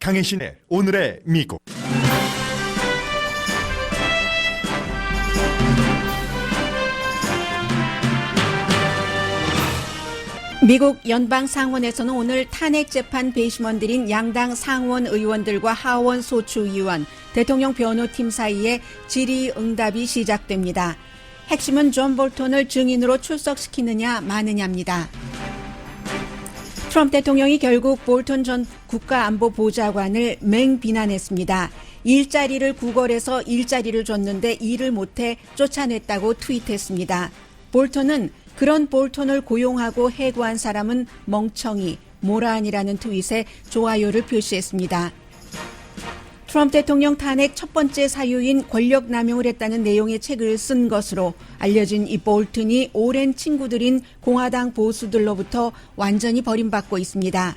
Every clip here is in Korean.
강혜신의 오늘의 미국. 미국 연방 상원에서는 오늘 탄핵 재판 배심원들인 양당 상원 의원들과 하원 소추위원, 대통령 변호팀 사이에 질의응답이 시작됩니다. 핵심은 존 볼턴을 증인으로 출석시키느냐 마느냐입니다. 트럼프 대통령이 결국 볼턴 전 국가안보보좌관을 맹비난했습니다. 일자리를 구걸해서 일자리를 줬는데 일을 못해 쫓아냈다고 트윗했습니다. 볼턴은 그런 볼턴을 고용하고 해고한 사람은 멍청이, 모란이라는 트윗에 좋아요를 표시했습니다. 트럼프 대통령 탄핵 첫 번째 사유인 권력 남용을 했다는 내용의 책을 쓴 것으로 알려진 이 볼턴이 오랜 친구들인 공화당 보수들로부터 완전히 버림받고 있습니다.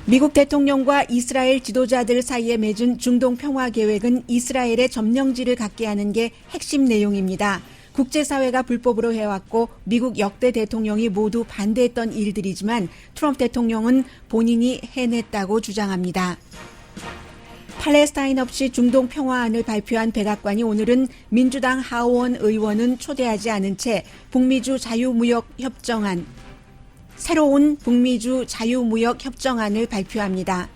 미국 대통령과 이스라엘 지도자들 사이에 맺은 중동 평화 계획은 이스라엘의 점령지를 갖게 하는 게 핵심 내용입니다. 국제사회가 불법으로 해왔고 미국 역대 대통령이 모두 반대했던 일들이지만 트럼프 대통령은 본인이 해냈다고 주장합니다. 팔레스타인 없이 중동 평화안을 발표한 백악관이 오늘은 민주당 하원 의원은 초대하지 않은 채 북미주 자유무역협정안, 새로운 북미주 자유무역협정안을 발표합니다.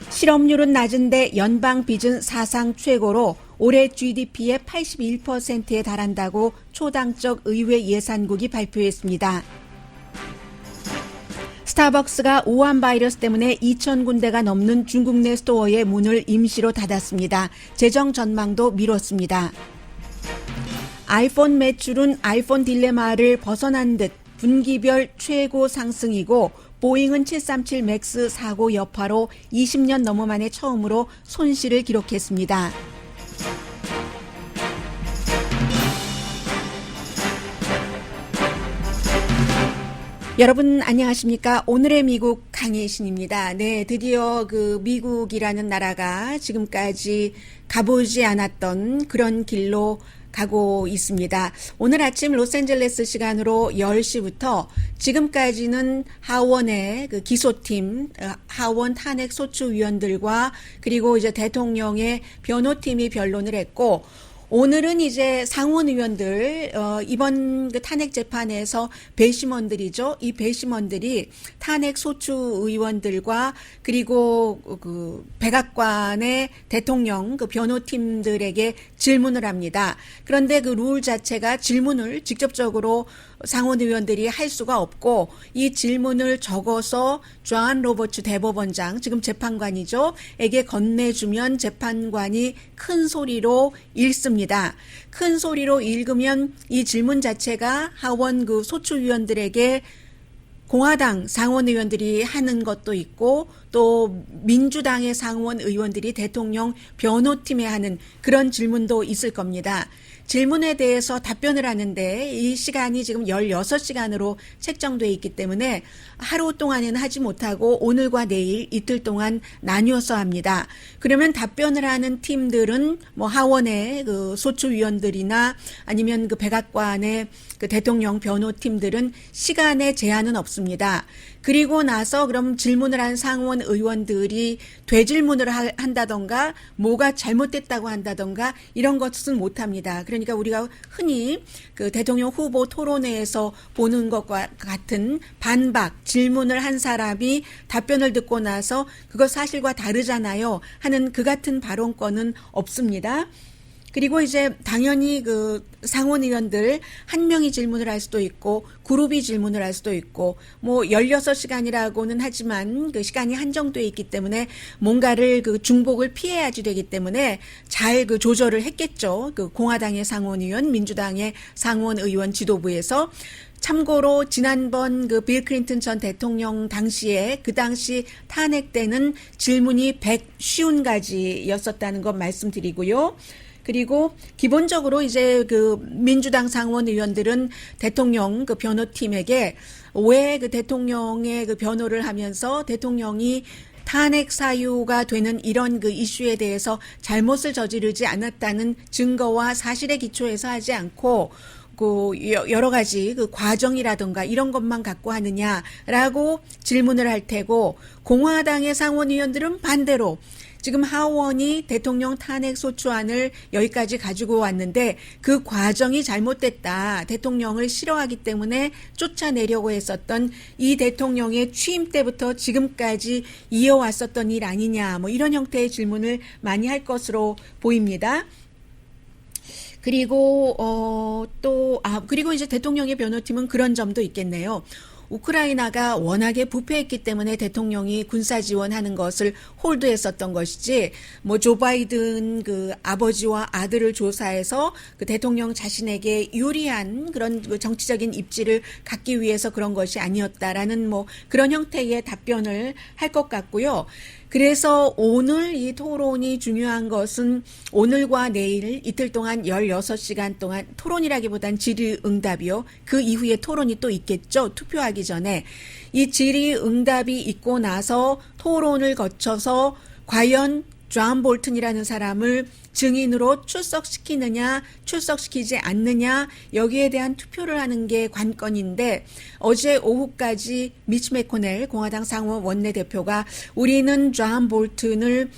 실업률은 낮은데 연방 빚은 사상 최고로 올해 GDP의 81%에 달한다고 초당적 의회 예산국이 발표했습니다. 스타벅스가 우한 바이러스 때문에 2,000군데가 넘는 중국 내 스토어의 문을 임시로 닫았습니다. 재정 전망도 미뤘습니다. 아이폰 매출은 아이폰 딜레마를 벗어난 듯 분기별 최고 상승이고 보잉은 737 맥스 사고 여파로 20년 넘어 만에 처음으로 손실을 기록했습니다. 여러분 안녕하십니까? 오늘의 미국 강혜신입니다. 네, 드디어 미국이라는 나라가 지금까지 가보지 않았던 그런 길로 가고 있습니다. 오늘 아침 로스앤젤레스 시간으로 10시부터 지금까지는 하원의 기소팀, 하원 탄핵 소추위원들과 그리고 이제 대통령의 변호팀이 변론을 했고, 오늘은 이제 상원 의원들, 이번 탄핵 재판에서 배심원들이죠. 이 배심원들이 탄핵 소추 의원들과 그리고 백악관의 대통령 변호팀들에게 질문을 합니다. 그런데 그 룰 자체가 질문을 직접적으로 상원 의원들이 할 수가 없고 이 질문을 적어서 존 로버츠 대법원장, 지금 재판관이죠, 에게 건네주면 재판관이 큰 소리로 읽습니다. 큰 소리로 읽으면 이 질문 자체가 하원 소추위원들에게 공화당 상원 의원들이 하는 것도 있고 또 민주당의 상원 의원들이 대통령 변호팀에 하는 그런 질문도 있을 겁니다. 질문에 대해서 답변을 하는데 이 시간이 지금 16시간으로 책정되어 있기 때문에 하루 동안에는 하지 못하고 오늘과 내일 이틀 동안 나뉘어서 합니다. 그러면 답변을 하는 팀들은 뭐 하원의 소추위원들이나 아니면 백악관의 대통령 변호팀들은 시간에 제한은 없습니다. 그리고 나서 그럼 질문을 한 상원 의원들이 되질문을 한다던가 뭐가 잘못됐다고 한다던가 이런 것은 못합니다. 그러니까 우리가 흔히 대통령 후보 토론회에서 보는 것과 같은 반박, 질문을 한 사람이 답변을 듣고 나서 그거 사실과 다르잖아요 하는 그 같은 발언권은 없습니다. 그리고 이제 당연히 상원 의원들 한 명이 질문을 할 수도 있고 그룹이 질문을 할 수도 있고 뭐 16시간이라고는 하지만 그 시간이 한정되어 있기 때문에 뭔가를 중복을 피해야지 되기 때문에 잘 조절을 했겠죠. 공화당의 상원 의원, 민주당의 상원 의원 지도부에서. 참고로 지난번 빌 클린턴 전 대통령 당시에 그 당시 탄핵 때는 질문이 150가지였었다는 것 말씀드리고요. 그리고 기본적으로 이제 민주당 상원 의원들은 대통령 변호팀에게 왜 대통령의 변호를 하면서 대통령이 탄핵 사유가 되는 이런 이슈에 대해서 잘못을 저지르지 않았다는 증거와 사실에 기초해서 하지 않고 여러 가지 그 과정이라든가 이런 것만 갖고 하느냐라고 질문을 할 테고, 공화당의 상원의원들은 반대로 지금 하원이 대통령 탄핵 소추안을 여기까지 가지고 왔는데 그 과정이 잘못됐다. 대통령을 싫어하기 때문에 쫓아내려고 했었던 이 대통령의 취임 때부터 지금까지 이어왔었던 일 아니냐. 뭐 이런 형태의 질문을 많이 할 것으로 보입니다. 그리고 그리고 이제 대통령의 변호팀은 그런 점도 있겠네요. 우크라이나가 워낙에 부패했기 때문에 대통령이 군사 지원하는 것을 홀드했었던 것이지, 뭐 조 바이든 그 아버지와 아들을 조사해서 그 대통령 자신에게 유리한 그런 그 정치적인 입지를 갖기 위해서 그런 것이 아니었다라는 뭐 그런 형태의 답변을 할 것 같고요. 그래서 오늘 이 토론이 중요한 것은 오늘과 내일 이틀 동안 16시간 동안 토론이라기보단 질의응답이요. 그 이후에 토론이 또 있겠죠. 투표하기 전에. 이 질의응답이 있고 나서 토론을 거쳐서 과연 존 볼튼이라는 사람을 증인으로 출석시키느냐, 출석시키지 않느냐, 여기에 대한 투표를 하는 게 관건인데, 어제 오후까지 미치 매코넬 공화당 상원 원내대표가 우리는 존 볼튼을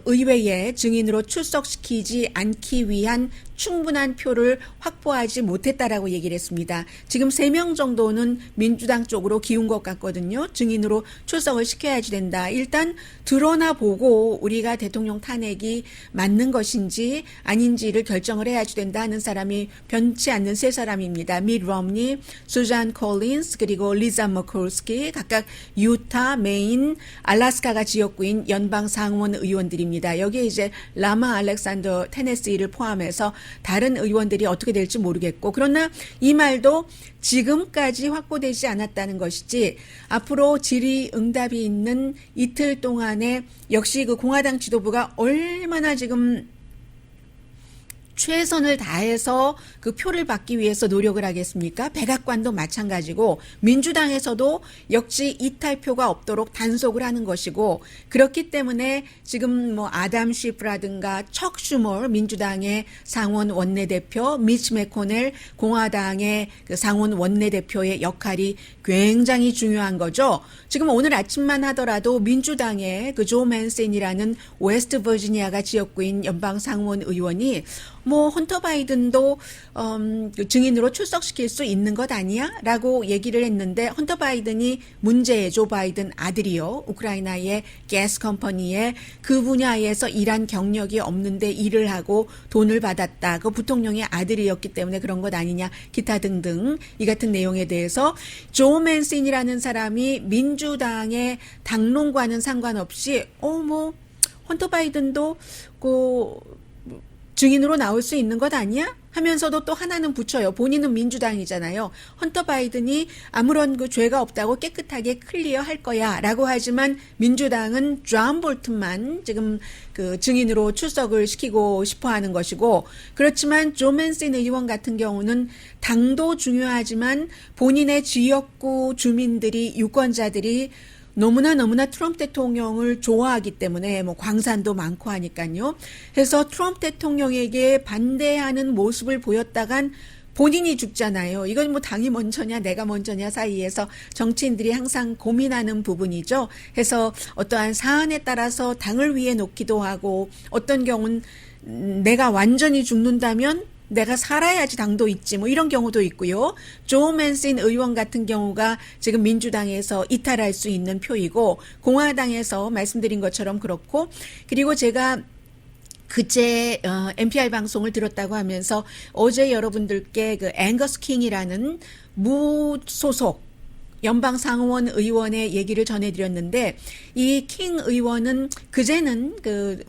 의회에 증인으로 출석시키지 않기 위한 충분한 표를 확보하지 못했다라고 얘기를 했습니다. 지금 3명 정도는 민주당 쪽으로 기운 것 같거든요. 증인으로 출석을 시켜야지 된다. 일단 드러나 보고 우리가 대통령 탄핵이 맞는 것인지 아닌지를 결정을 해야지 된다 하는 사람이 변치 않는 3사람입니다. 밋 럼니, 수잔 콜린스, 그리고 리자 머콜스키, 각각 유타, 메인, 알래스카가 지역구인 연방 상원 의원들입니다. 여기에 이제 라마 알렉산더 테네시를 포함해서 다른 의원들이 어떻게 될지 모르겠고, 그러나 이 말도 지금까지 확보되지 않았다는 것이지, 앞으로 질의응답이 있는 이틀 동안에 역시 그 공화당 지도부가 얼마나 지금 최선을 다해서 그 표를 받기 위해서 노력을 하겠습니까? 백악관도 마찬가지고 민주당에서도 역시 이탈표가 없도록 단속을 하는 것이고, 그렇기 때문에 지금 뭐 아담 쉬프라든가 척 슈머 민주당의 상원 원내대표, 미치 매코넬 공화당의 그 상원 원내대표의 역할이 굉장히 중요한 거죠. 지금 오늘 아침만 하더라도 민주당의 그 조 맨슨이라는 웨스트 버지니아가 지역구인 연방 상원 의원이 뭐 헌터 바이든도 증인으로 출석시킬 수 있는 것 아니야? 라고 얘기를 했는데, 헌터 바이든이 문제의 조 바이든 아들이요. 우크라이나의 가스 컴퍼니에 그 분야에서 일한 경력이 없는데 일을 하고 돈을 받았다. 그 부통령의 아들이었기 때문에 그런 것 아니냐. 기타 등등 이 같은 내용에 대해서 조 맨슨이라는 사람이 민주당의 당론과는 상관없이 뭐 헌터 바이든도 증인으로 나올 수 있는 것 아니야? 하면서도 또 하나는 붙여요. 본인은 민주당이잖아요. 헌터 바이든이 아무런 그 죄가 없다고 깨끗하게 클리어할 거야 라고 하지만 민주당은 존 볼튼만 지금 그 증인으로 출석을 시키고 싶어 하는 것이고, 그렇지만 조 맨슨 의원 같은 경우는 당도 중요하지만 본인의 지역구 주민들이, 유권자들이 너무나 트럼프 대통령을 좋아하기 때문에 뭐 광산도 많고 하니까요. 그래서 트럼프 대통령에게 반대하는 모습을 보였다간 본인이 죽잖아요. 이건 뭐 당이 먼저냐 내가 먼저냐 사이에서 정치인들이 항상 고민하는 부분이죠. 그래서 어떠한 사안에 따라서 당을 위해 놓기도 하고, 어떤 경우는 내가 완전히 죽는다면 내가 살아야지 당도 있지, 뭐 이런 경우도 있고요. 조 맨슨 의원 같은 경우가 지금 민주당에서 이탈할 수 있는 표이고, 공화당에서 말씀드린 것처럼 그렇고, 그리고 제가 그제 NPR 방송을 들었다고 하면서 어제 여러분들께 그 앵거스 킹이라는 무소속 연방 상원 의원의 얘기를 전해드렸는데, 이 킹 의원은 그제는 그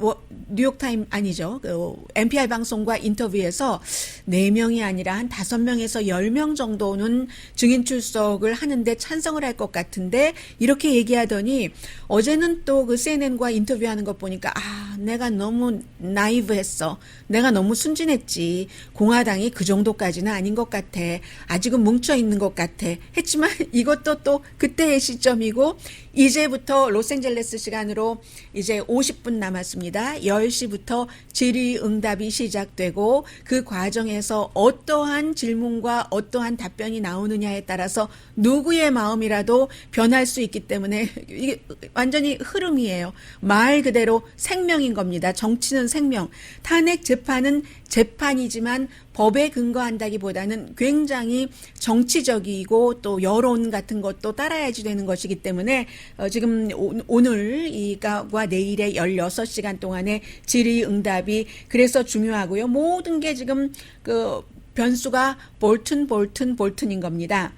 뉴욕타임 아니죠, 그 NPR 방송과 인터뷰에서 4명이 아니라 한 5명에서 10명 정도는 증인 출석을 하는데 찬성을 할 것 같은데, 이렇게 얘기하더니 어제는 또 그 CNN과 인터뷰하는 것 보니까 내가 너무 나이브했어. 내가 너무 순진했지. 공화당이 그 정도까지는 아닌 것 같아. 아직은 뭉쳐있는 것 같아. 했지만 이것도 또 그때의 시점이고 이제부터 로스앤젤레스 시간으로 이제 50분 남았습니다. 10시부터 질의응답이 시작되고 그 과정에서 어떠한 질문과 어떠한 답변이 나오느냐에 따라서 누구의 마음이라도 변할 수 있기 때문에 이게 완전히 흐름이에요. 말 그대로 생명인 겁니다. 정치는 생명. 탄핵 재판은 재판이지만 법에 근거한다기보다는 굉장히 정치적이고 또 여론 같은 것도 따라야지 되는 것이기 때문에 지금 오늘 이과 내일의 16시간 동안의 질의응답이 그래서 중요하고요. 모든 게 지금 그 변수가 볼튼인 겁니다.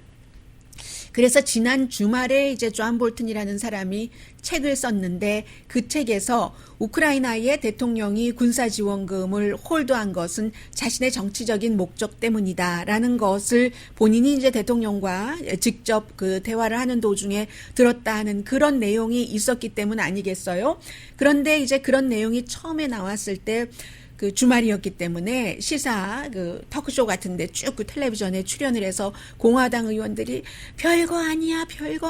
그래서 지난 주말에 이제 존 볼튼이라는 사람이 책을 썼는데 그 책에서 우크라이나의 대통령이 군사지원금을 홀드한 것은 자신의 정치적인 목적 때문이다라는 것을 본인이 이제 대통령과 직접 그 대화를 하는 도중에 들었다 하는 그런 내용이 있었기 때문 아니겠어요? 그런데 이제 그런 내용이 처음에 나왔을 때 그 주말이었기 때문에 시사 그 토크쇼 같은데 쭉 그 텔레비전에 출연을 해서 공화당 의원들이 별거 아니야, 별거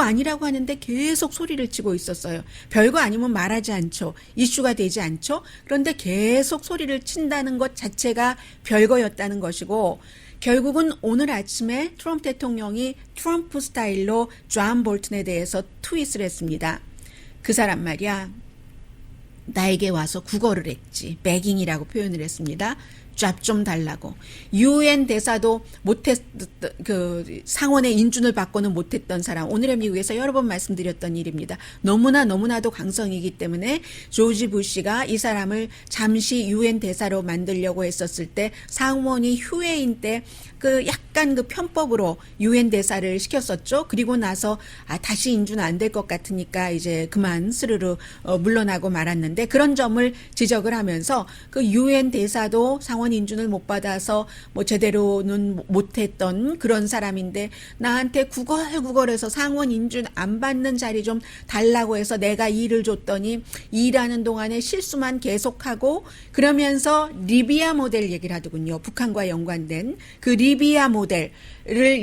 아니라고 하는데 계속 소리를 치고 있었어요. 별거 아니면 말하지 않죠. 이슈가 되지 않죠. 그런데 계속 소리를 친다는 것 자체가 별거였다는 것이고 결국은 오늘 아침에 트럼프 대통령이 트럼프 스타일로 존 볼튼에 대해서 트윗을 했습니다. 그 사람 말이야. 나에게 와서 구걸을 했지. begging이라고 표현을 했습니다. 짭 좀 달라고. UN 대사도 그 상원의 인준을 받고는 못했던 사람. 오늘의 미국에서 여러 번 말씀드렸던 일입니다. 너무나도 강성이기 때문에 조지 부시가 이 사람을 잠시 UN 대사로 만들려고 했었을 때 상원이 휴회인 때 그 약간 그 편법으로 UN 대사를 시켰었죠. 그리고 나서 다시 인준 안 될 것 같으니까 이제 그만 스르르 물러나고 말았는데 그런 점을 지적을 하면서 그 UN 대사도 상원 인준을 못 받아서 뭐 제대로는 못했던 그런 사람인데 나한테 구걸해서 상원 인준 안 받는 자리 좀 달라고 해서 내가 일을 줬더니 일하는 동안에 실수만 계속하고 그러면서 리비아 모델 얘기를 하더군요. 북한과 연관된 그 리비아 모델을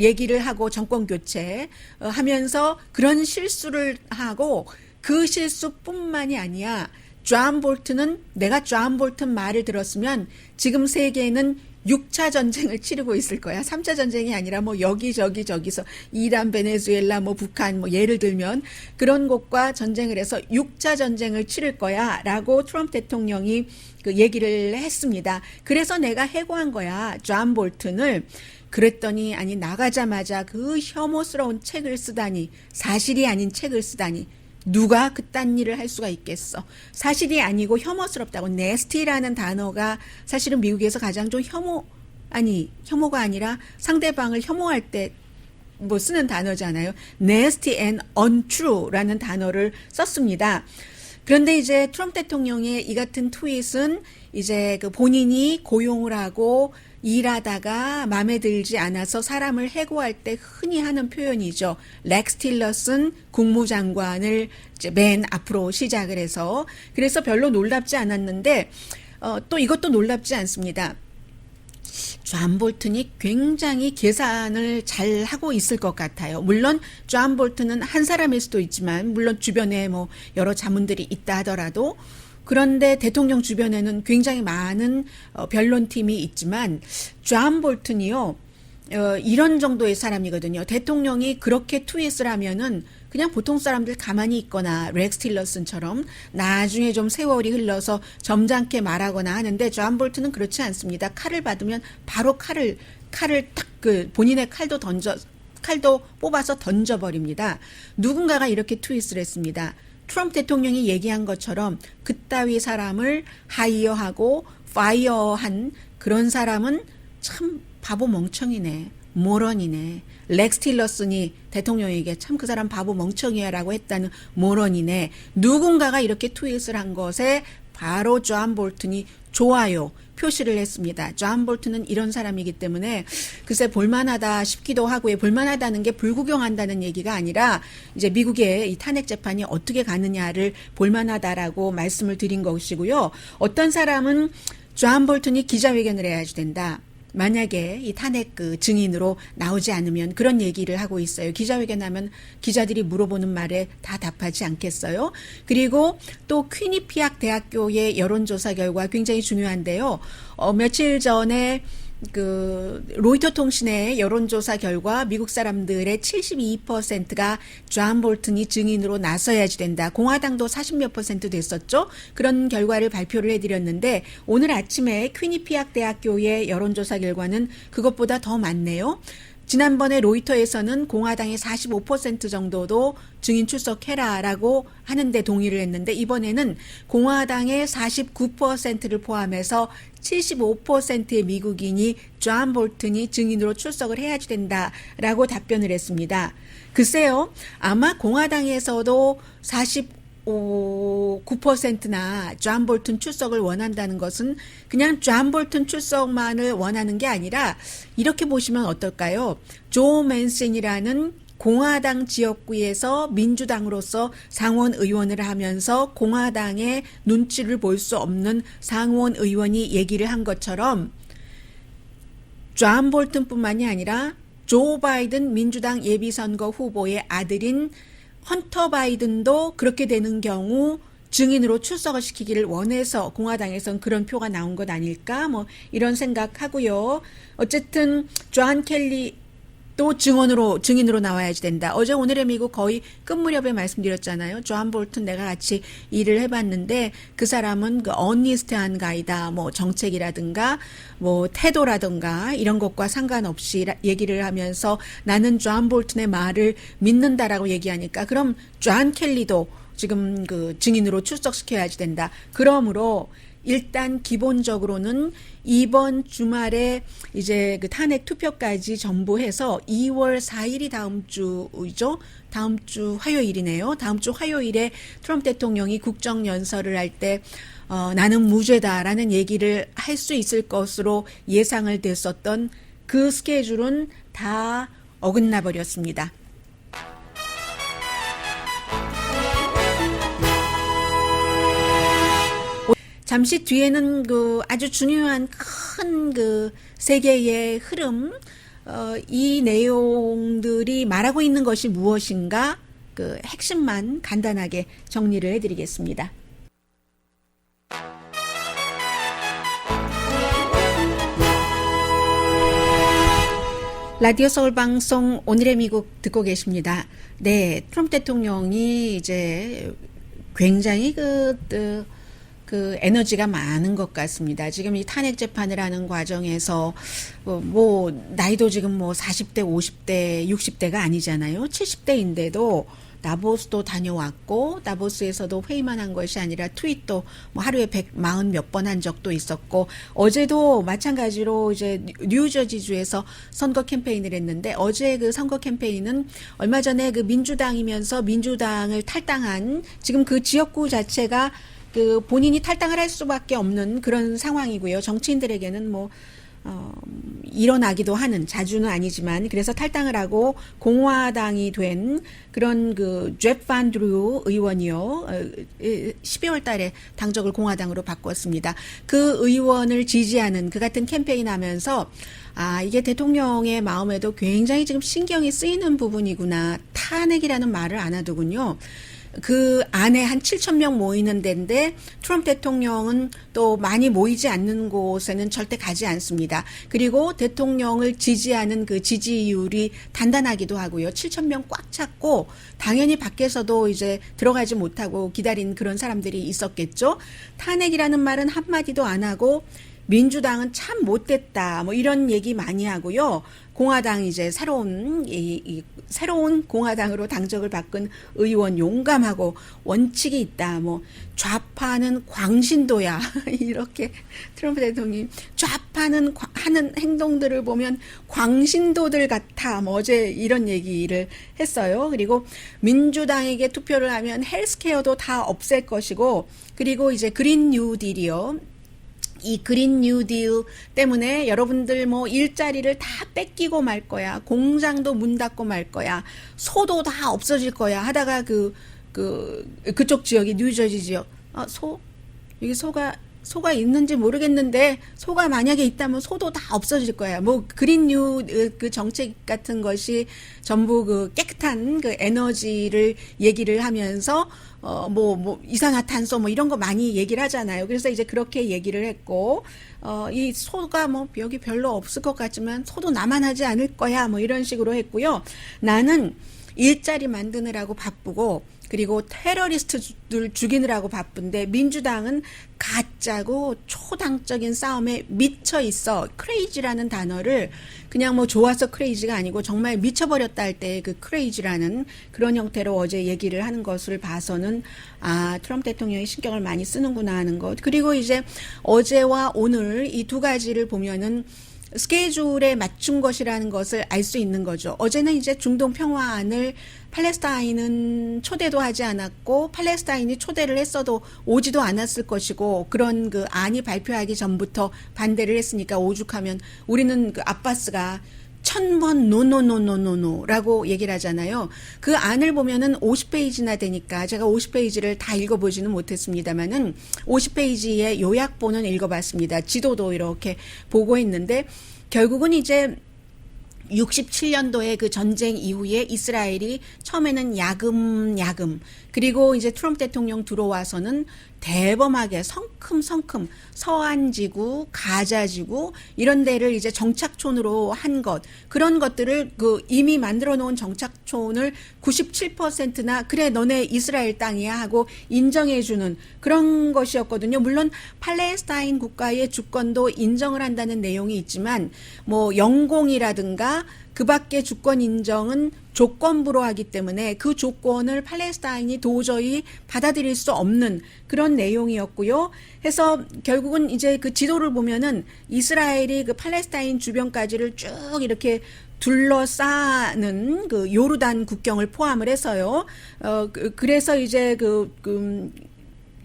얘기를 하고 정권 교체 하면서 그런 실수를 하고 그 실수뿐만이 아니야. 존 볼튼은 내가 존 볼튼 말을 들었으면 지금 세계는 6차 전쟁을 치르고 있을 거야. 3차 전쟁이 아니라 뭐 여기저기서 이란, 베네수엘라, 뭐 북한 뭐 예를 들면 그런 곳과 전쟁을 해서 6차 전쟁을 치를 거야 라고 트럼프 대통령이 그 얘기를 했습니다. 그래서 내가 해고한 거야. 존 볼튼을. 그랬더니 아니 나가자마자 그 혐오스러운 책을 쓰다니 사실이 아닌 책을 쓰다니 누가 그딴 일을 할 수가 있겠어. 사실이 아니고 혐오스럽다고. 네스티라는 단어가 사실은 미국에서 가장 좀 혐오가 아니라 상대방을 혐오할 때 뭐 쓰는 단어잖아요. nasty and untrue라는 단어를 썼습니다. 그런데 이제 트럼프 대통령의 이 같은 트윗은 이제 그 본인이 고용을 하고 일하다가 마음에 들지 않아서 사람을 해고할 때 흔히 하는 표현이죠. 렉스 틸러슨 국무장관을 이제 맨 앞으로 시작을 해서 그래서 별로 놀랍지 않았는데 또 이것도 놀랍지 않습니다. 존 볼튼이 굉장히 계산을 잘 하고 있을 것 같아요. 물론 존 볼튼은 한 사람일 수도 있지만 물론 주변에 뭐 여러 자문들이 있다 하더라도 그런데 대통령 주변에는 굉장히 많은 변론팀이 있지만 존 볼튼이요. 이런 정도의 사람이거든요. 대통령이 그렇게 트윗을 하면은 그냥 보통 사람들 가만히 있거나 렉스 틸러슨처럼 나중에 좀 세월이 흘러서 점잖게 말하거나 하는데 존 볼튼은 그렇지 않습니다. 칼을 받으면 바로 칼을 딱 그 본인의 칼도 뽑아서 던져버립니다. 누군가가 이렇게 트윗을 했습니다. 트럼프 대통령이 얘기한 것처럼 그따위 사람을 하이어하고 파이어한 그런 사람은 참 바보 멍청이네. 모런이네. 렉스 틸러슨이 대통령에게 참 그 사람 바보 멍청이야 라고 했다는 모런이네. 누군가가 이렇게 트윗을 한 것에 바로 존 볼튼이 좋아요. 표시를 했습니다. 존 볼튼은 이런 사람이기 때문에 글쎄 볼만하다 싶기도 하고요. 볼만하다는 게 불구경한다는 얘기가 아니라 이제 미국의 이 탄핵 재판이 어떻게 가느냐를 볼만하다라고 말씀을 드린 것이고요. 어떤 사람은 존 볼튼이 기자회견을 해야지 된다. 만약에 이 탄핵 그 증인으로 나오지 않으면 그런 얘기를 하고 있어요. 기자회견하면 기자들이 물어보는 말에 다 답하지 않겠어요? 그리고 또 퀴니피악 대학교의 여론조사 결과 굉장히 중요한데요. 며칠 전에 그 로이터 통신의 여론조사 결과 미국 사람들의 72%가 존 볼튼이 증인으로 나서야지 된다. 공화당도 40몇 % 됐었죠. 그런 결과를 발표를 해드렸는데 오늘 아침에 퀴니피악 대학교의 여론조사 결과는 그것보다 더 많네요. 지난번에 로이터에서는 공화당의 45% 정도도 증인 출석해라라고 하는데 동의를 했는데 이번에는 공화당의 49%를 포함해서 75%의 미국인이 존 볼튼이 증인으로 출석을 해야지 된다라고 답변을 했습니다. 글쎄요, 아마 공화당에서도 9%나 존 볼튼 출석을 원한다는 것은 그냥 존 볼튼 출석만을 원하는 게 아니라 이렇게 보시면 어떨까요? 조 맨슨이라는 공화당 지역구에서 민주당으로서 상원 의원을 하면서 공화당의 눈치를 볼 수 없는 상원 의원이 얘기를 한 것처럼 존 볼튼뿐만이 아니라 조 바이든 민주당 예비선거 후보의 아들인 헌터 바이든도 그렇게 되는 경우 증인으로 출석을 시키기를 원해서 공화당에선 그런 표가 나온 것 아닐까 뭐 이런 생각하고요. 어쨌든 존 켈리 또 증인으로 나와야지 된다. 어제 오늘의 미국 거의 끝 무렵에 말씀드렸잖아요. 존 볼튼 내가 같이 일을 해봤는데 그 사람은 그 어니스트한 가이다. 뭐 정책이라든가 뭐 태도라든가 이런 것과 상관없이 얘기를 하면서 나는 존 볼튼의 말을 믿는다라고 얘기하니까 그럼 존 켈리도 지금 그 증인으로 출석시켜야지 된다. 그러므로 일단 기본적으로는 이번 주말에 이제 그 탄핵 투표까지 전부 해서 2월 4일이 다음 주죠. 다음 주 화요일이네요. 다음 주 화요일에 트럼프 대통령이 국정연설을 할 때 나는 무죄다라는 얘기를 할 수 있을 것으로 예상을 됐었던 그 스케줄은 다 어긋나 버렸습니다. 잠시 뒤에는 그 아주 중요한 큰 그 세계의 흐름, 이 내용들이 말하고 있는 것이 무엇인가 그 핵심만 간단하게 정리를 해드리겠습니다. 라디오 서울 방송 오늘의 미국 듣고 계십니다. 네, 트럼프 대통령이 이제 굉장히 그 에너지가 많은 것 같습니다. 지금 이 탄핵 재판을 하는 과정에서 뭐 나이도 지금 뭐 40대, 50대, 60대가 아니잖아요. 70대인데도 다보스도 다녀왔고 다보스에서도 회의만 한 것이 아니라 트윗도 뭐 하루에 140 몇 번 한 적도 있었고 어제도 마찬가지로 이제 뉴저지주에서 선거 캠페인을 했는데 어제 그 선거 캠페인은 얼마 전에 그 민주당이면서 민주당을 탈당한 지금 그 지역구 자체가 그 본인이 탈당을 할 수밖에 없는 그런 상황이고요. 정치인들에게는 뭐 일어나기도 하는 자주는 아니지만 그래서 탈당을 하고 공화당이 된 그런 그 잽 반 드루 의원이요. 12월 달에 당적을 공화당으로 바꿨습니다. 그 의원을 지지하는 그 같은 캠페인하면서 이게 대통령의 마음에도 굉장히 지금 신경이 쓰이는 부분이구나. 탄핵이라는 말을 안 하더군요. 그 안에 한 7,000명 모이는 데인데 트럼프 대통령은 또 많이 모이지 않는 곳에는 절대 가지 않습니다. 그리고 대통령을 지지하는 그 지지율이 단단하기도 하고요. 7,000명 꽉 찼고 당연히 밖에서도 이제 들어가지 못하고 기다린 그런 사람들이 있었겠죠. 탄핵이라는 말은 한마디도 안 하고 민주당은 참 못됐다. 뭐 이런 얘기 많이 하고요. 공화당 이제 새로운 공화당으로 당적을 바꾼 의원 용감하고 원칙이 있다. 뭐 좌파는 광신도야. 이렇게 트럼프 대통령이 좌파는 하는 행동들을 보면 광신도들 같아. 뭐 어제 이런 얘기를 했어요. 그리고 민주당에게 투표를 하면 헬스케어도 다 없앨 것이고 그리고 이제 그린 뉴딜이요. 이 그린 뉴딜 때문에 여러분들 뭐 일자리를 다 뺏기고 말 거야. 공장도 문 닫고 말 거야. 소도 다 없어질 거야. 하다가 그쪽 지역이 뉴저지 지역. 여기 소가 있는지 모르겠는데 소가 만약에 있다면 소도 다 없어질 거야. 뭐 그린 뉴 그 정책 같은 것이 전부 그 깨끗한 그 에너지를 얘기를 하면서 뭐 이산화탄소 뭐 이런 거 많이 얘기를 하잖아요. 그래서 이제 그렇게 얘기를 했고 이 소가 뭐 여기 별로 없을 것 같지만 소도 나만 하지 않을 거야. 뭐 이런 식으로 했고요. 나는 일자리 만드느라고 바쁘고 그리고 테러리스트들 죽이느라고 바쁜데 민주당은 가짜고 초당적인 싸움에 미쳐 있어. 크레이지라는 단어를 그냥 뭐 좋아서 크레이지가 아니고 정말 미쳐버렸다 할 때 그 크레이지라는 그런 형태로 어제 얘기를 하는 것을 봐서는 트럼프 대통령이 신경을 많이 쓰는구나 하는 것. 그리고 이제 어제와 오늘 이 두 가지를 보면은 스케줄에 맞춘 것이라는 것을 알 수 있는 거죠. 어제는 이제 중동 평화안을 팔레스타인은 초대도 하지 않았고 팔레스타인이 초대를 했어도 오지도 않았을 것이고 그런 그 안이 발표하기 전부터 반대를 했으니까 오죽하면 우리는 그 아바스가 1000번 노노노노노노라고 얘기를 하잖아요. 그 안을 보면은 50페이지나 되니까 제가 50페이지를 다 읽어보지는 못했습니다만은 50페이지의 요약본은 읽어봤습니다. 지도도 이렇게 보고 있는데 결국은 이제 67년도에 그 전쟁 이후에 이스라엘이 처음에는 야금 그리고 이제 트럼프 대통령 들어와서는 대범하게 성큼성큼 서안지구, 가자지구 이런 데를 이제 정착촌으로 한 것 그런 것들을 그 이미 만들어 놓은 정착촌을 97%나 그래 너네 이스라엘 땅이야 하고 인정해 주는 그런 것이었거든요. 물론 팔레스타인 국가의 주권도 인정을 한다는 내용이 있지만 뭐 영공이라든가 그 밖에 주권 인정은 조건부로 하기 때문에 그 조건을 팔레스타인이 도저히 받아들일 수 없는 그런 내용이었고요. 해서 결국은 이제 그 지도를 보면은 이스라엘이 그 팔레스타인 주변까지를 쭉 이렇게 둘러싸는 그 요르단 국경을 포함을 해서요. 그래서 이제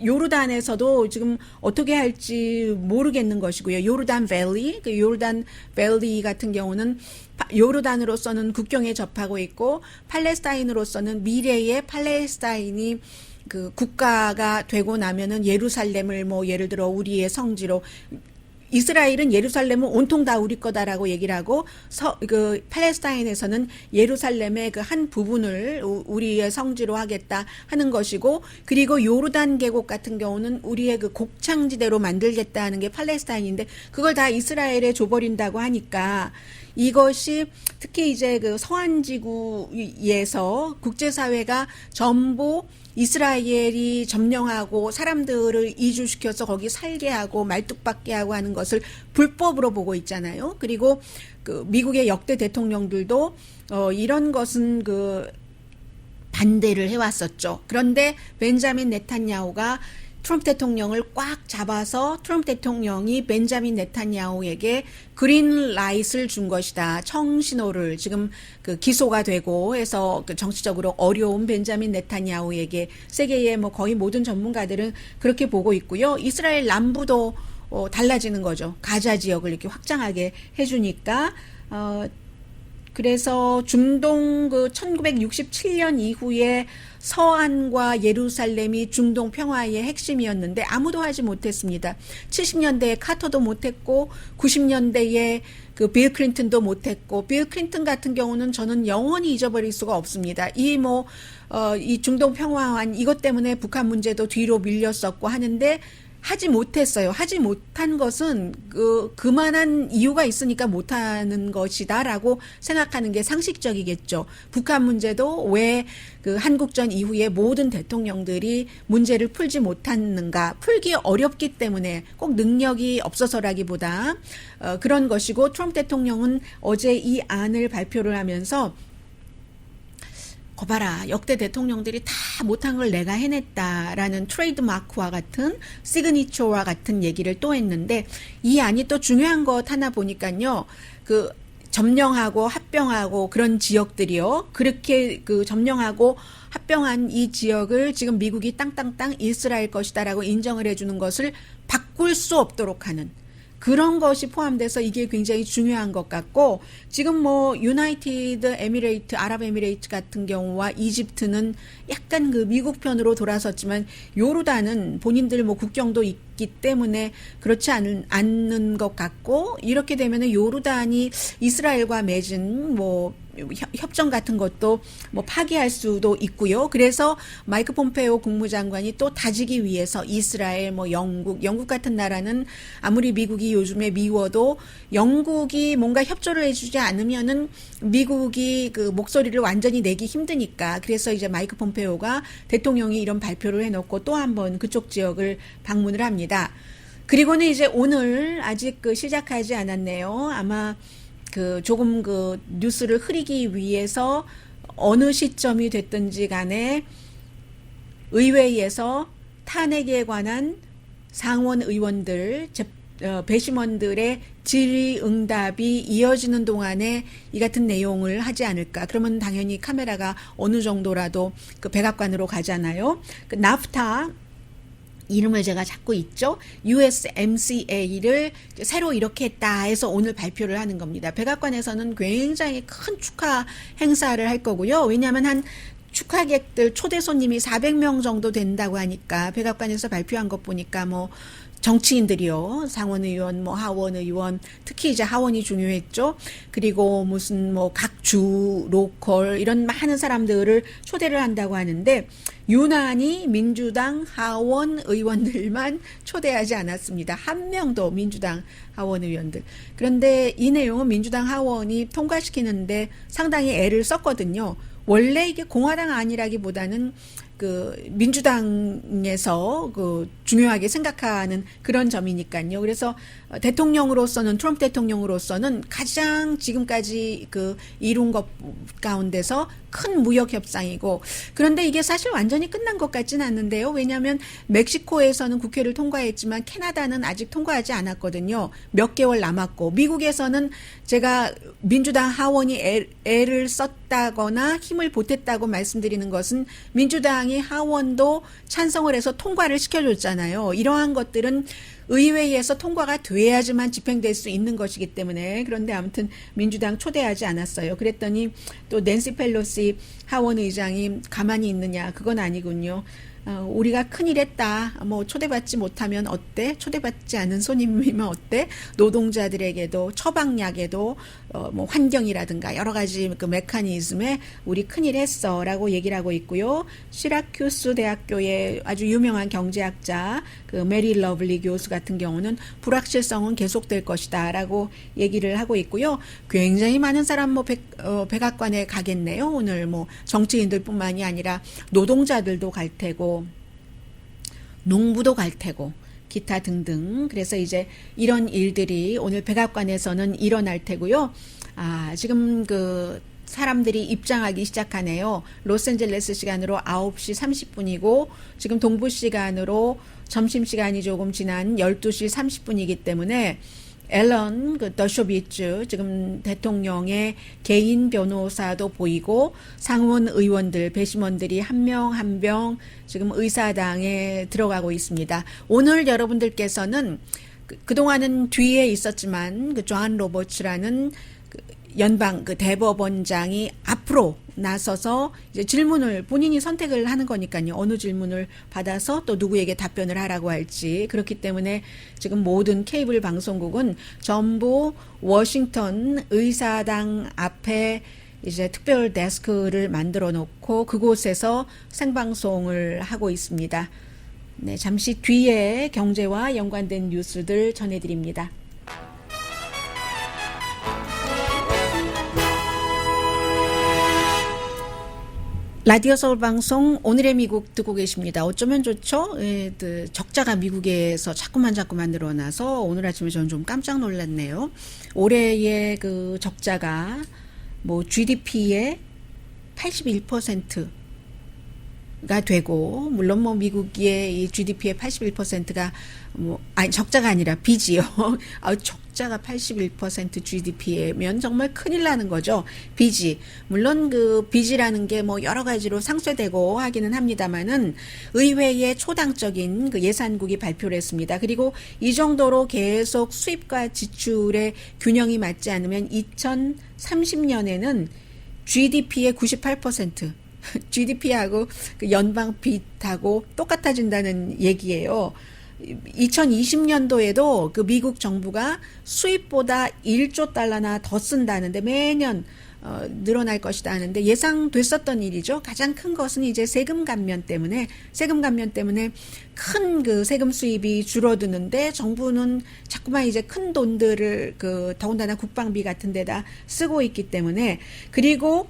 요르단에서도 지금 어떻게 할지 모르겠는 것이고요. 요르단 밸리, 그 요르단 밸리 같은 경우는 요르단으로서는 국경에 접하고 있고 팔레스타인으로서는 미래의 팔레스타인이 그 국가가 되고 나면은 예루살렘을 뭐 예를 들어 우리의 성지로 이스라엘은 예루살렘은 온통 다 우리 거다라고 얘기를 하고 팔레스타인에서는 예루살렘의 그 한 부분을 우리의 성지로 하겠다 하는 것이고 그리고 요르단 계곡 같은 경우는 우리의 그 곡창지대로 만들겠다 하는 게 팔레스타인인데 그걸 다 이스라엘에 줘버린다고 하니까 이것이 특히 이제 그 서안지구에서 국제사회가 전부 이스라엘이 점령하고 사람들을 이주시켜서 거기 살게 하고 말뚝박게 하고 하는 것을 불법으로 보고 있잖아요. 그리고 그 미국의 역대 대통령들도 이런 것은 그 반대를 해왔었죠. 그런데 벤자민 네탄야후가 트럼프 대통령을 꽉 잡아서 트럼프 대통령이 벤자민 네탄야후에게 그린라이트를 준 것이다. 청신호를 지금 그 기소가 되고 해서 그 정치적으로 어려운 벤자민 네탄야후에게 세계의 뭐 거의 모든 전문가들은 그렇게 보고 있고요. 이스라엘 남부도 달라지는 거죠. 가자 지역을 이렇게 확장하게 해주니까 그래서 중동 그 1967년 이후에 서안과 예루살렘이 중동 평화의 핵심이었는데 아무도 하지 못했습니다. 70년대에 카터도 못했고 90년대에 그 빌 클린턴도 못했고 빌 클린턴 같은 경우는 저는 영원히 잊어버릴 수가 없습니다. 이 중동 평화안 이것 때문에 북한 문제도 뒤로 밀렸었고 하는데 하지 못했어요. 하지 못한 것은 그만한 이유가 있으니까 못하는 것이다라고 생각하는 게 상식적이겠죠. 북한 문제도 왜 그 한국전 이후에 모든 대통령들이 문제를 풀지 못했는가? 풀기 어렵기 때문에 꼭 능력이 없어서라기보다 그런 것이고 트럼프 대통령은 어제 이 안을 발표를 하면서 거봐라 역대 대통령들이 다 못한 걸 내가 해냈다라는 트레이드마크와 같은 시그니처와 같은 얘기를 또 했는데 이 안이 또 중요한 것 하나 보니까요. 그 점령하고 합병하고 그런 지역들이요. 그렇게 그 점령하고 합병한 이 지역을 지금 미국이 땅땅땅 이스라엘 것이다라고 인정을 해주는 것을 바꿀 수 없도록 하는 그런 것이 포함돼서 이게 굉장히 중요한 것 같고, 지금 뭐 유나이티드 에미레이트, 아랍에미레이트 같은 경우와 이집트는 약간 그 미국 편으로 돌아섰지만 요르단은 본인들 뭐 국경도 있기 때문에 그렇지 않는 것 같고, 이렇게 되면은 요르단이 이스라엘과 맺은 뭐 협정 같은 것도 뭐 파기할 수도 있고요. 그래서 마이크 폼페이오 국무장관이 또 다지기 위해서 이스라엘, 뭐 영국 같은 나라는 아무리 미국이 요즘에 미워도 영국이 뭔가 협조를 해주지 않으면은 미국이 그 목소리를 완전히 내기 힘드니까, 그래서 이제 마이크 폼페이오가 대통령이 이런 발표를 해놓고 또 한 번 그쪽 지역을 방문을 합니다. 그리고는 이제 오늘 아직 그 시작하지 않았네요. 아마 그 조금 그 뉴스를 흐리기 위해서 어느 시점이 됐든지 간에 의회에서 탄핵에 관한 상원 의원들, 배심원들의 질의응답이 이어지는 동안에 이 같은 내용을 하지 않을까. 그러면 당연히 카메라가 어느 정도라도 그 백악관으로 가잖아요. 그 나프타 이름을 제가 찾고 있죠. USMCA를 새로 이렇게 했다 해서 오늘 발표를 하는 겁니다. 백악관에서는 굉장히 큰 축하 행사를 할 거고요. 왜냐하면 한 축하객들 초대 손님이 400명 정도 된다고 하니까, 백악관에서 발표한 것 보니까 뭐 정치인들이요, 상원의원, 뭐 하원의원, 특히 이제 하원이 중요했죠. 그리고 무슨 뭐 각주, 로컬 이런 많은 사람들을 초대를 한다고 하는데, 유난히 민주당 하원 의원들만 초대하지 않았습니다. 한 명도 민주당 하원 의원들. 그런데 이 내용은 민주당 하원이 통과시키는데 상당히 애를 썼거든요. 원래 이게 공화당 아니라기보다는 그 민주당에서 그 중요하게 생각하는 그런 점이니까요. 그래서 대통령으로서는, 트럼프 대통령으로서는 가장 지금까지 그 이룬 것 가운데서 큰 무역 협상이고, 그런데 이게 사실 완전히 끝난 것 같지는 않는데요. 왜냐하면 멕시코에서는 국회를 통과했지만 캐나다는 아직 통과하지 않았거든요. 몇 개월 남았고, 미국에서는 제가 민주당 하원이 애를 썼다거나 힘을 보탰다고 말씀드리는 것은 민주당이 하원도 찬성을 해서 통과를 시켜줬잖아요. 이러한 것들은 의회에서 통과가 돼야지만 집행될 수 있는 것이기 때문에. 그런데 아무튼 민주당 초대하지 않았어요. 그랬더니 또 낸시 펠로시 하원 의장이 가만히 있느냐, 그건 아니군요. 우리가 큰일 했다. 뭐 초대받지 못하면 어때? 초대받지 않은 손님이면 어때? 노동자들에게도 처방약에도 뭐 환경이라든가 여러 가지 그 메커니즘에 우리 큰일 했어라고 얘기를 하고 있고요. 시라큐스 대학교의 아주 유명한 경제학자 그 메리 러블리 교수 같은 경우는 불확실성은 계속될 것이다라고 얘기를 하고 있고요. 굉장히 많은 사람 뭐 백악관에 가겠네요. 오늘 뭐 정치인들뿐만이 아니라 노동자들도 갈 테고, 농부도 갈 테고, 기타 등등. 그래서 이제 이런 일들이 오늘 백악관에서는 일어날 테고요. 지금 그 사람들이 입장하기 시작하네요. 로스앤젤레스 시간으로 9시 30분이고 지금 동부 시간으로 점심시간이 조금 지난 12시 30분이기 때문에 앨런 더쇼비츠 지금 대통령의 개인 변호사도 보이고 상원 의원들, 배심원들이 한 명 한 명 지금 의사당에 들어가고 있습니다. 오늘 여러분들께서는 그동안은 뒤에 있었지만 그 존 로버츠라는 연방 그 대법원장이 앞으로 나서서 이제 질문을 본인이 선택을 하는 거니까요. 어느 질문을 받아서 또 누구에게 답변을 하라고 할지. 그렇기 때문에 지금 모든 케이블 방송국은 전부 워싱턴 의사당 앞에 이제 특별 데스크를 만들어 놓고 그곳에서 생방송을 하고 있습니다. 네, 잠시 뒤에 경제와 연관된 뉴스들 전해드립니다. 라디오 서울 방송 오늘의 미국 듣고 계십니다. 어쩌면 좋죠? 적자가 미국에서 자꾸만 늘어나서 오늘 아침에 저는 좀 깜짝 놀랐네요. 올해의 그 적자가 뭐 GDP의 81%, 가 되고, 물론 뭐 미국의 이 GDP의 81%가 적자가 아니라 빚이요. 적자가 81% GDP면 정말 큰일 나는 거죠. 빚이. 물론 그 빚이라는 게 뭐 여러 가지로 상쇄되고 하기는 합니다만은 의회의 초당적인 그 예산국이 발표를 했습니다. 그리고 이 정도로 계속 수입과 지출의 균형이 맞지 않으면 2030년에는 GDP의 98%, GDP하고 그 연방 빚하고 똑같아진다는 얘기예요. 2020년도에도 그 미국 정부가 수입보다 1조 달러나 더 쓴다는데 매년 늘어날 것이다 하는데 예상됐었던 일이죠. 가장 큰 것은 이제 세금 감면 때문에 큰 그 세금 수입이 줄어드는데 정부는 자꾸만 이제 큰 돈들을 그 더군다나 국방비 같은 데다 쓰고 있기 때문에 그리고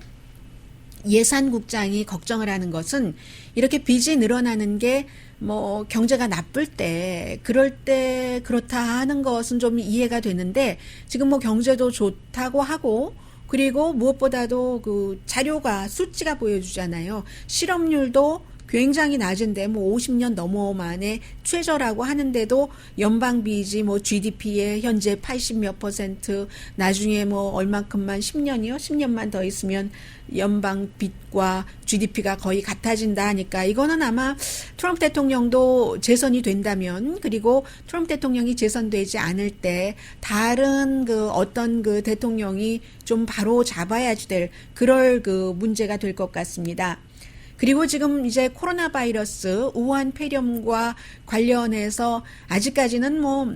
예산국장이 걱정을 하는 것은 이렇게 빚이 늘어나는 게 뭐 경제가 나쁠 때 그럴 때 그렇다 하는 것은 좀 이해가 되는데 지금 뭐 경제도 좋다고 하고 그리고 무엇보다도 그 자료가 수치가 보여주잖아요. 실업률도 굉장히 낮은데 뭐 50년 넘어 만에 최저라고 하는데도 연방비지 뭐 GDP의 현재 80몇 %, 나중에 뭐 얼만큼만 10년만 더 있으면 연방빚과 GDP가 거의 같아진다 하니까 이거는 아마 트럼프 대통령도 재선이 된다면 그리고 트럼프 대통령이 재선되지 않을 때 다른 그 어떤 그 대통령이 좀 바로 잡아야지 될 그럴 그 문제가 될 것 같습니다. 그리고 지금 이제 코로나 바이러스 우한 폐렴과 관련해서 아직까지는 뭐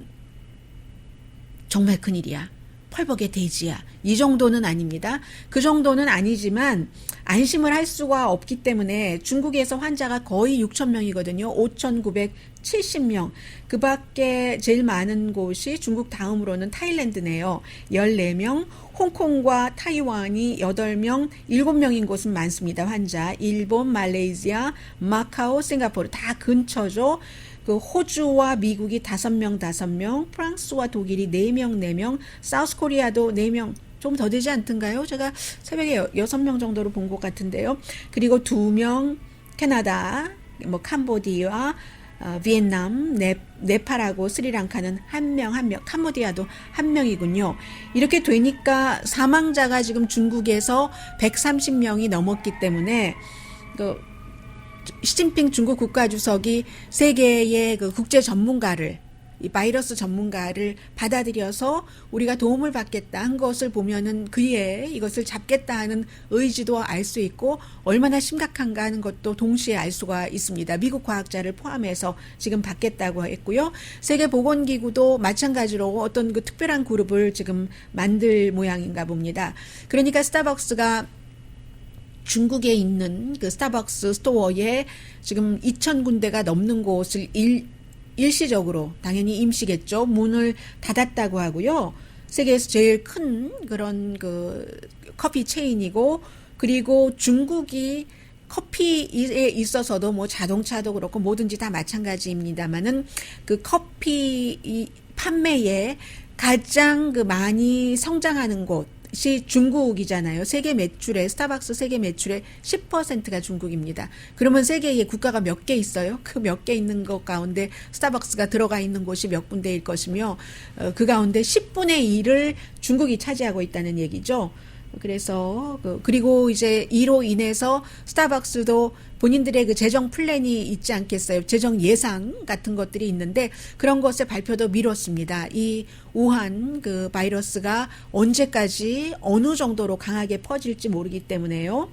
정말 큰일이야. 펄벅의 돼지야. 이 정도는 아닙니다. 그 정도는 아니지만 안심을 할 수가 없기 때문에 중국에서 환자가 거의 6천 명이거든요. 5,970명. 그 밖에 제일 많은 곳이 중국 다음으로는 타일랜드네요. 14명. 홍콩과 타이완이 8명, 7명인 곳은 많습니다. 환자. 일본, 말레이시아, 마카오, 싱가포르 다 근처죠. 그 호주와 미국이 5명, 프랑스와 독일이 4명, 사우스코리아도 4명, 좀 더 되지 않던가요? 제가 새벽에 6명 정도로 본 것 같은데요. 그리고 2명, 캐나다, 뭐 캄보디아, 비엔남, 네팔하고 스리랑카는 한 명, 캄보디아도 1명이군요. 이렇게 되니까 사망자가 지금 중국에서 130명이 넘었기 때문에 그 시진핑 중국 국가주석이 세계의 그 국제 전문가를 이 바이러스 전문가를 받아들여서 우리가 도움을 받겠다 한 것을 보면은 그의 이것을 잡겠다 하는 의지도 알 수 있고 얼마나 심각한가 하는 것도 동시에 알 수가 있습니다. 미국 과학자를 포함해서 지금 받겠다고 했고요. 세계보건기구도 마찬가지로 어떤 그 특별한 그룹을 지금 만들 모양인가 봅니다. 그러니까 스타벅스가 중국에 있는 그 스타벅스 스토어에 지금 2,000군데가 넘는 곳을 일시적으로 당연히 임시겠죠. 문을 닫았다고 하고요. 세계에서 제일 큰 그런 그 커피 체인이고 그리고 중국이 커피에 있어서도 뭐 자동차도 그렇고 뭐든지 다 마찬가지입니다만은 그 커피 판매에 가장 그 많이 성장하는 곳이 중국이잖아요. 세계 매출의 스타벅스 세계 매출의 10%가 중국입니다. 그러면 세계에 국가가 몇 개 있어요? 그 몇 개 있는 것 가운데 스타벅스가 들어가 있는 곳이 몇 군데일 것이며 그 가운데 10분의 1을 중국이 차지하고 있다는 얘기죠. 그래서 그리고 이제 이로 인해서 스타벅스도 본인들의 그 재정 플랜이 있지 않겠어요. 재정 예상 같은 것들이 있는데 그런 것의 발표도 미뤘습니다. 이 우한 그 바이러스가 언제까지 어느 정도로 강하게 퍼질지 모르기 때문에요.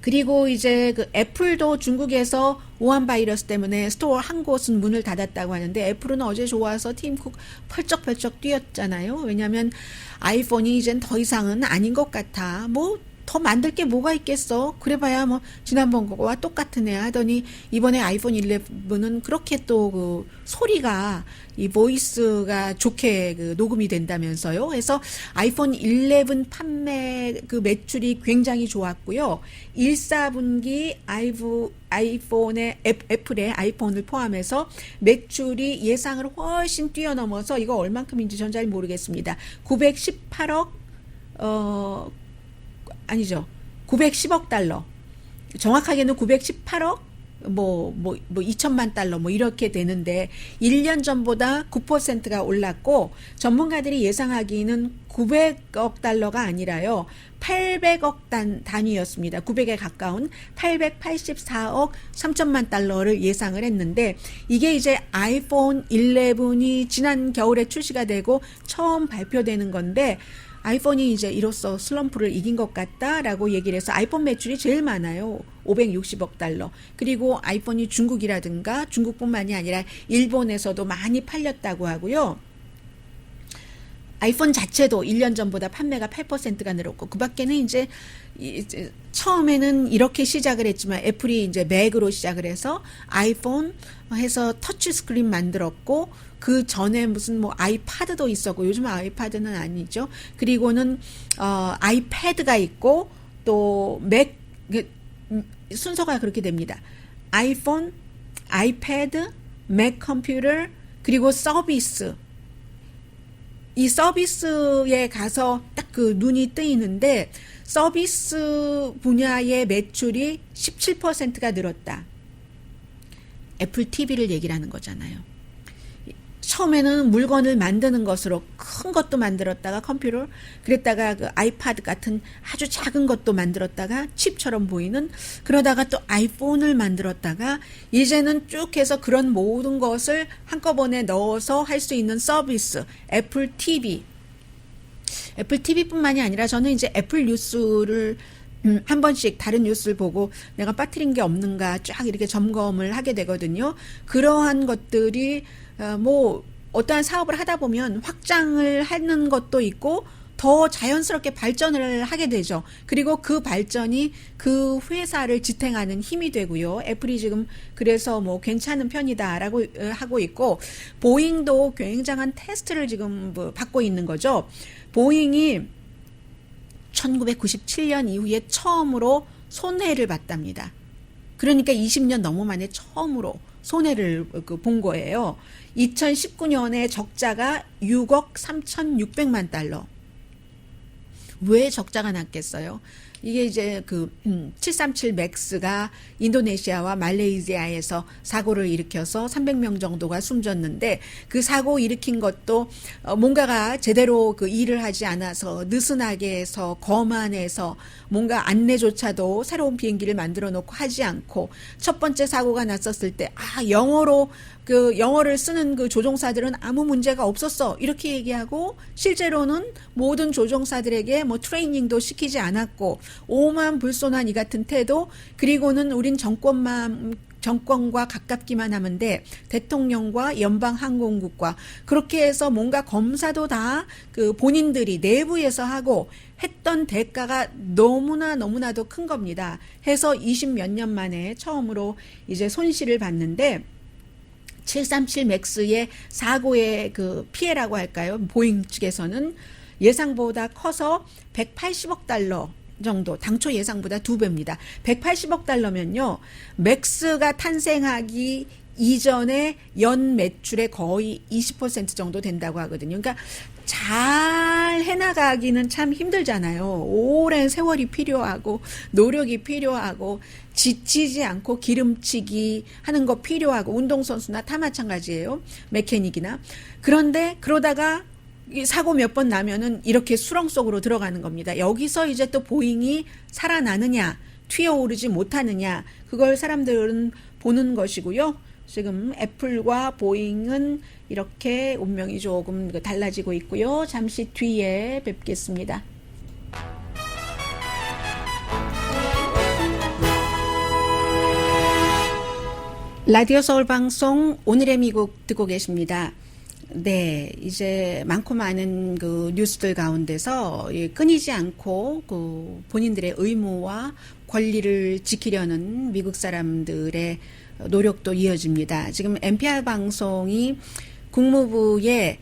그리고 이제 그 애플도 중국에서 우한 바이러스 때문에 스토어 한 곳은 문을 닫았다고 하는데 애플은 어제 좋아서 팀 쿡 펄쩍펄쩍 뛰었잖아요. 왜냐하면 아이폰이 이젠 더 이상은 아닌 것 같아. 뭐 더 만들 게 뭐가 있겠어. 그래봐야 뭐 지난번 거와 똑같은 애 하더니 이번에 아이폰 11은 그렇게 또 그 소리가 이 보이스가 좋게 그 녹음이 된다면서요. 그래서 아이폰 11 판매 그 매출이 굉장히 좋았고요. 1사분기 애플의 아이폰을 포함해서 매출이 예상을 훨씬 뛰어넘어서 이거 얼만큼인지 전 잘 모르겠습니다. 918억 아니죠. 910억 달러. 정확하게는 918억 2천만 달러 이렇게 되는데 1년 전보다 9%가 올랐고 전문가들이 예상하기는 900억 달러가 아니라요. 800억 단위였습니다. 900에 가까운 884억 3천만 달러를 예상을 했는데 이게 이제 아이폰 11이 지난 겨울에 출시가 되고 처음 발표되는 건데 아이폰이 이제 이로써 슬럼프를 이긴 것 같다라고 얘기를 해서 아이폰 매출이 제일 많아요. 560억 달러. 그리고 아이폰이 중국이라든가 중국뿐만이 아니라 일본에서도 많이 팔렸다고 하고요. 아이폰 자체도 1년 전보다 판매가 8%가 늘었고 그 밖에는 이제 처음에는 이렇게 시작을 했지만 애플이 이제 맥으로 시작을 해서 아이폰 해서 터치 스크린 만들었고 그 전에 무슨 아이파드도 있었고 요즘은 아이파드는 아니죠. 그리고는 아이패드가 있고 또 맥 순서가 그렇게 됩니다. 아이폰, 아이패드, 맥 컴퓨터 그리고 서비스. 이 서비스에 가서 딱 그 눈이 뜨이는데 서비스 분야의 매출이 17%가 늘었다. 애플 TV를 얘기를 하는 거잖아요. 처음에는 물건을 만드는 것으로 큰 것도 만들었다가 컴퓨터, 그랬다가 그 아이패드 같은 아주 작은 것도 만들었다가 칩처럼 보이는, 그러다가 또 아이폰을 만들었다가 이제는 쭉 해서 그런 모든 것을 한꺼번에 넣어서 할 수 있는 서비스, 애플 TV. 애플 TV뿐만이 아니라 저는 이제 애플 뉴스를 한 번씩 다른 뉴스를 보고 내가 빠뜨린 게 없는가 쫙 이렇게 점검을 하게 되거든요. 그러한 것들이 어떠한 사업을 하다 보면 확장을 하는 것도 있고 더 자연스럽게 발전을 하게 되죠. 그리고 그 발전이 그 회사를 지탱하는 힘이 되고요. 애플이 지금 그래서 괜찮은 편이다라고 하고 있고 보잉도 굉장한 테스트를 지금 받고 있는 거죠. 보잉이 1997년 이후에 처음으로 손해를 봤답니다. 그러니까 20년 너무 만에 처음으로 손해를 본 거예요. 2019년에 적자가 6억 3,600만 달러. 왜 적자가 났겠어요? 이게 이제 737 맥스가 인도네시아와 말레이시아에서 사고를 일으켜서 300명 정도가 숨졌는데 그 사고 일으킨 것도 뭔가가 제대로 그 일을 하지 않아서 느슨하게 해서 거만해서 뭔가 안내조차도 새로운 비행기를 만들어 놓고 하지 않고 첫 번째 사고가 났었을 때 영어를 쓰는 그 조종사들은 아무 문제가 없었어 이렇게 얘기하고 실제로는 모든 조종사들에게 트레이닝도 시키지 않았고 오만 불손한 이 같은 태도 그리고는 우린 정권과 가깝기만 하면 돼. 대통령과 연방항공국과 그렇게 해서 뭔가 검사도 다 그 본인들이 내부에서 하고 했던 대가가 너무나도 큰 겁니다. 해서 20몇 년 만에 처음으로 이제 손실을 봤는데 737 맥스의 사고의 그 피해라고 할까요? 보잉 측에서는 예상보다 커서 180억 달러 정도, 당초 예상보다 2배입니다. 180억 달러면요, 맥스가 탄생하기 이전에 연 매출의 거의 20% 정도 된다고 하거든요. 그러니까 잘 해나가기는 참 힘들잖아요. 오랜 세월이 필요하고 노력이 필요하고 지치지 않고 기름치기 하는 거 필요하고 운동선수나 다 마찬가지예요. 메케닉이나. 그런데 그러다가 사고 몇 번 나면은 이렇게 수렁 속으로 들어가는 겁니다. 여기서 이제 또 보잉이 살아나느냐, 튀어오르지 못하느냐, 그걸 사람들은 보는 것이고요. 지금 애플과 보잉은 이렇게 운명이 조금 달라지고 있고요. 잠시 뒤에 뵙겠습니다. 라디오 서울 방송 오늘의 미국 듣고 계십니다. 네, 이제 많고 많은 그 뉴스들 가운데서 끊이지 않고 그 본인들의 의무와 권리를 지키려는 미국 사람들의 노력도 이어집니다. 지금 NPR 방송이 국무부에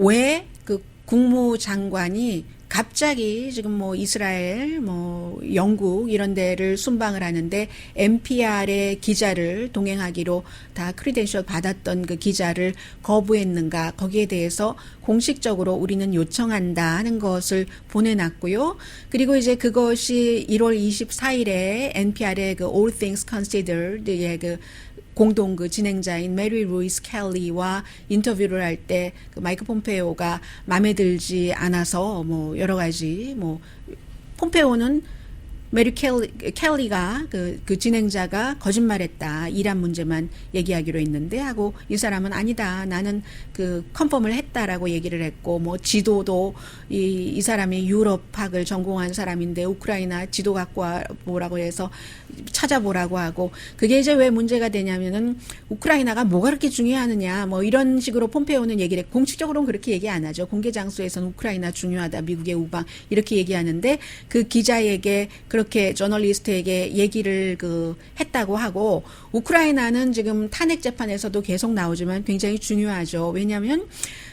왜 그 국무장관이 갑자기 지금 뭐 이스라엘, 뭐 영국 이런 데를 순방을 하는데 NPR의 기자를 동행하기로 다 크리덴셜 받았던 그 기자를 거부했는가, 거기에 대해서 공식적으로 우리는 요청한다 하는 것을 보내놨고요. 그리고 이제 그것이 1월 24일에 NPR의 그 All Things Considered의 그 공동 그 진행자인 메리 루이스 켈리와 인터뷰를 할 때 그 마이크 폼페오가 마음에 들지 않아서 뭐 여러 가지 뭐 폼페오는 메리 켈리가 그 진행자가 거짓말했다, 이란 문제만 얘기하기로 했는데 하고, 이 사람은 아니다, 나는 그 컨펌을 했다라고 얘기를 했고, 뭐 지도도 이 사람이 유럽학을 전공한 사람인데 우크라이나 지도 갖고 와보라고 해서 찾아보라고 하고, 그게 이제 왜 문제가 되냐면은 우크라이나가 뭐가 그렇게 중요하느냐 뭐 이런 식으로 폼페오는 얘기를 해. 공식적으로는 그렇게 얘기 안 하죠. 공개 장소에서는 우크라이나 중요하다, 미국의 우방 이렇게 얘기하는데, 그 기자에게 그렇게 저널리스트에게 얘기를 했다고 하고, 우크라이나는 지금 탄핵 재판에서도 계속 나오지만 굉장히 중요하죠. 왜냐하면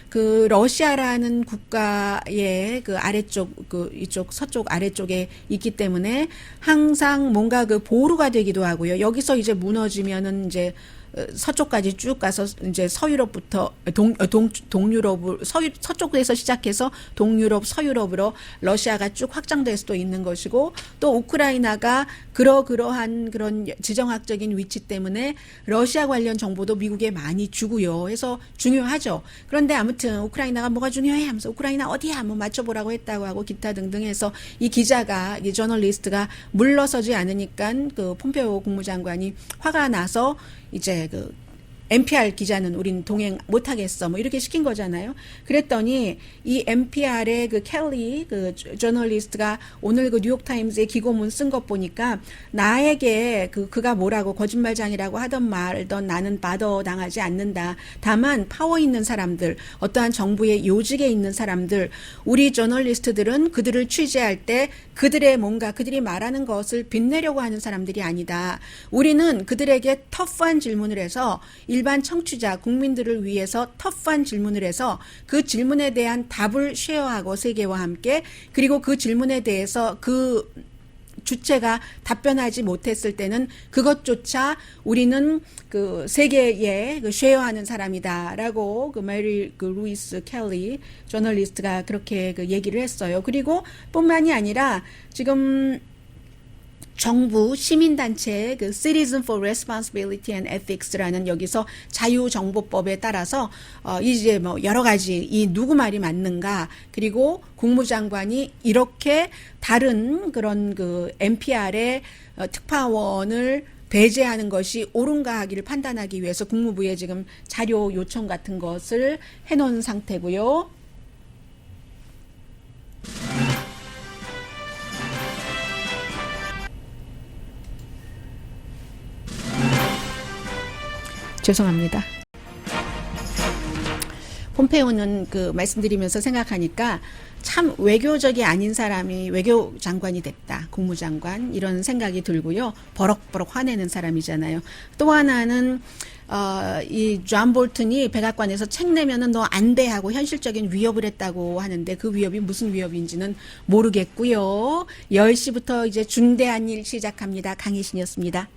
그 러시아라는 국가의 그 아래쪽, 이쪽 서쪽 아래쪽에 있기 때문에 항상 뭔가 그 보루가 되기도 하고요. 여기서 이제 무너지면은 이제 서쪽까지 쭉 가서 이제 서유럽부터 동유럽, 서쪽에서 시작해서 동유럽, 서유럽으로 러시아가 쭉 확장될 수도 있는 것이고, 또 우크라이나가 그러한 그런 지정학적인 위치 때문에 러시아 관련 정보도 미국에 많이 주고요. 해서 중요하죠. 그런데 아무튼 우크라이나가 뭐가 중요해 하면서 우크라이나 어디야 한번 맞춰보라고 했다고 하고 기타 등등 해서 이 기자가, 이 저널리스트가 물러서지 않으니까 그 폼페오 국무장관이 화가 나서 이제 그 NPR 기자는 우린 동행 못하겠어 뭐 이렇게 시킨 거잖아요. 그랬더니 이 NPR의 그 켈리 그 저널리스트가 오늘 그 뉴욕타임즈에 기고문 쓴 것 보니까, 나에게 그가 뭐라고 거짓말장이라고 하던 말던 나는 받아당하지 않는다. 다만 파워 있는 사람들, 어떠한 정부의 요직에 있는 사람들, 우리 저널리스트들은 그들을 취재할 때 그들의 뭔가 그들이 말하는 것을 빛내려고 하는 사람들이 아니다. 우리는 그들에게 터프한 질문을 해서, 일반 청취자, 국민들을 위해서 터프한 질문을 해서 그 질문에 대한 답을 쉐어하고 세계와 함께, 그리고 그 질문에 대해서 그 주체가 답변하지 못했을 때는 그것조차 우리는 그 세계에 그 쉐어하는 사람이다라고 그 메리 그 루이스 켈리 저널리스트가 그렇게 그 얘기를 했어요. 그리고 뿐만이 아니라 지금 정부 시민단체 그 Citizen for Responsibility and Ethics라는 여기서 자유정보법에 따라서 이제 뭐 여러 가지 이 누구 말이 맞는가, 그리고 국무장관이 이렇게 다른 그런 그 NPR의 특파원을 배제하는 것이 옳은가 하기를 판단하기 위해서 국무부에 지금 자료 요청 같은 것을 해놓은 상태고요. 죄송합니다. 폼페오는 그 말씀드리면서 생각하니까 참 외교적이 아닌 사람이 외교장관이 됐다, 국무장관, 이런 생각이 들고요. 버럭버럭 화내는 사람이잖아요. 또 하나는 이 존 볼튼이 백악관에서 책 내면은 너 안 돼 하고 현실적인 위협을 했다고 하는데, 그 위협이 무슨 위협인지는 모르겠고요. 10시부터 이제 중대한 일 시작합니다. 강혜신이었습니다.